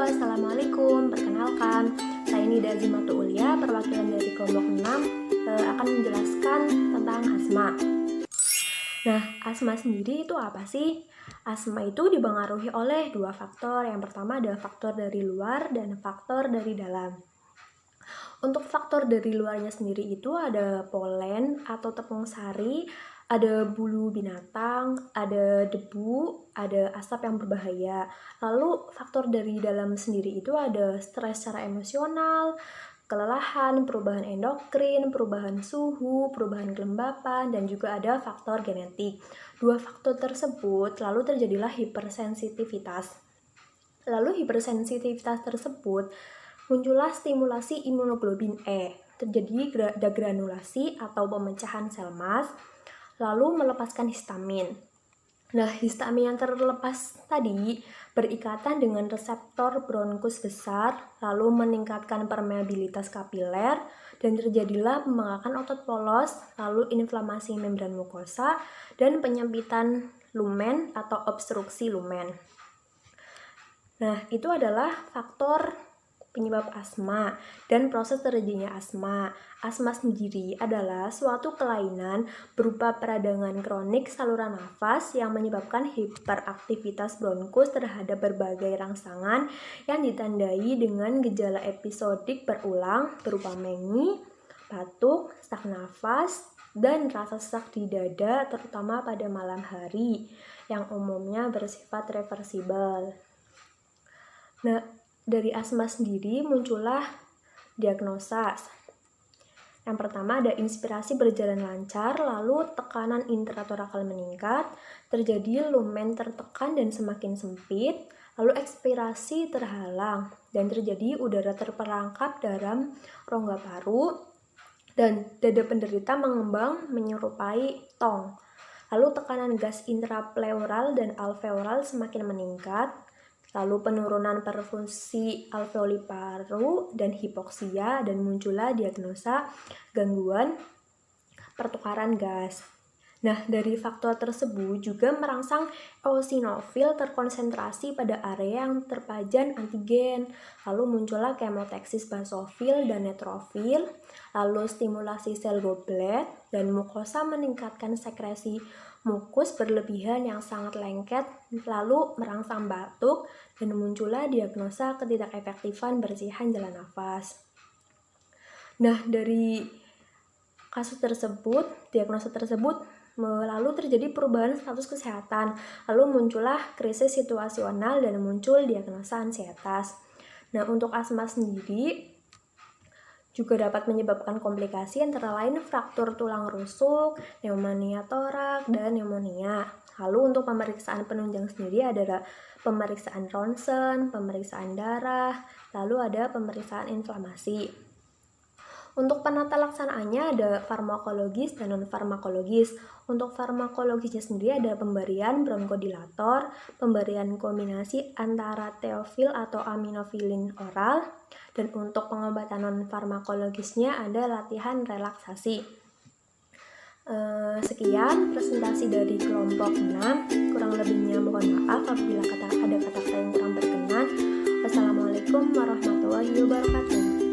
Assalamualaikum. Perkenalkan, saya Nida Azimatu Ulia, perwakilan dari kelompok 6, akan menjelaskan tentang asma. Nah, asma sendiri itu apa sih? Asma itu dipengaruhi oleh dua faktor. Yang pertama adalah faktor dari luar dan faktor dari dalam. Untuk faktor dari luarnya sendiri itu ada polen atau tepung sari, ada bulu binatang, ada debu, ada asap yang berbahaya. Lalu faktor dari dalam sendiri itu ada stres secara emosional, kelelahan, perubahan endokrin, perubahan suhu, perubahan kelembapan, dan juga ada faktor genetik. Dua faktor tersebut lalu terjadilah hipersensitivitas. Lalu hipersensitivitas tersebut muncullah stimulasi imunoglobin E, terjadi degranulasi atau pemecahan sel emas, lalu melepaskan histamin. Nah, histamin yang terlepas tadi berikatan dengan reseptor bronkus besar, lalu meningkatkan permeabilitas kapiler, dan terjadilah pembengkakan otot polos, lalu inflamasi membran mukosa, dan penyempitan lumen atau obstruksi lumen. Nah, itu adalah faktor penyebab asma dan proses terjadinya asma. Asma sendiri adalah suatu kelainan berupa peradangan kronik saluran nafas yang menyebabkan hiperaktivitas bronkus terhadap berbagai rangsangan yang ditandai dengan gejala episodik berulang berupa mengi, batuk, sesak nafas, dan rasa sesak di dada terutama pada malam hari yang umumnya bersifat reversibel. Nah, dari asma sendiri muncullah diagnosa. Yang pertama ada inspirasi berjalan lancar, lalu tekanan intratorakal meningkat, terjadi lumen tertekan dan semakin sempit, lalu ekspirasi terhalang, dan terjadi udara terperangkap dalam rongga paru, dan dada penderita mengembang menyerupai tong. Lalu tekanan gas intrapleural dan alveolar semakin meningkat, lalu penurunan perfusi alveoli paru dan hipoksia, dan muncullah diagnosa gangguan pertukaran gas. Nah, dari faktor tersebut juga merangsang eosinofil terkonsentrasi pada area yang terpajan antigen, lalu muncullah kemoteksis basofil dan neutrofil, lalu stimulasi sel goblet, dan mukosa meningkatkan sekresi mukus berlebihan yang sangat lengket, lalu merangsang batuk, dan muncullah diagnosa ketidakefektifan bersihan jalan nafas. Nah, dari kasus tersebut, diagnosa tersebut, lalu terjadi perubahan status kesehatan, lalu muncullah krisis situasional dan muncul diagnosa ansietas. Nah, untuk asma sendiri juga dapat menyebabkan komplikasi antara lain fraktur tulang rusuk, pneumonia torak, dan pneumonia. Lalu untuk pemeriksaan penunjang sendiri ada pemeriksaan ronsen, pemeriksaan darah, lalu ada pemeriksaan inflamasi. Untuk penata laksanaannya ada farmakologis dan non-farmakologis. Untuk farmakologisnya sendiri ada pemberian bronkodilator, pemberian kombinasi antara teofil atau aminofilin oral, dan untuk pengobatan non-farmakologisnya ada latihan relaksasi. Sekian presentasi dari kelompok 6. Kurang lebihnya mohon maaf apabila ada kata-kata yang kurang berkenan. Wassalamualaikum warahmatullahi wabarakatuh.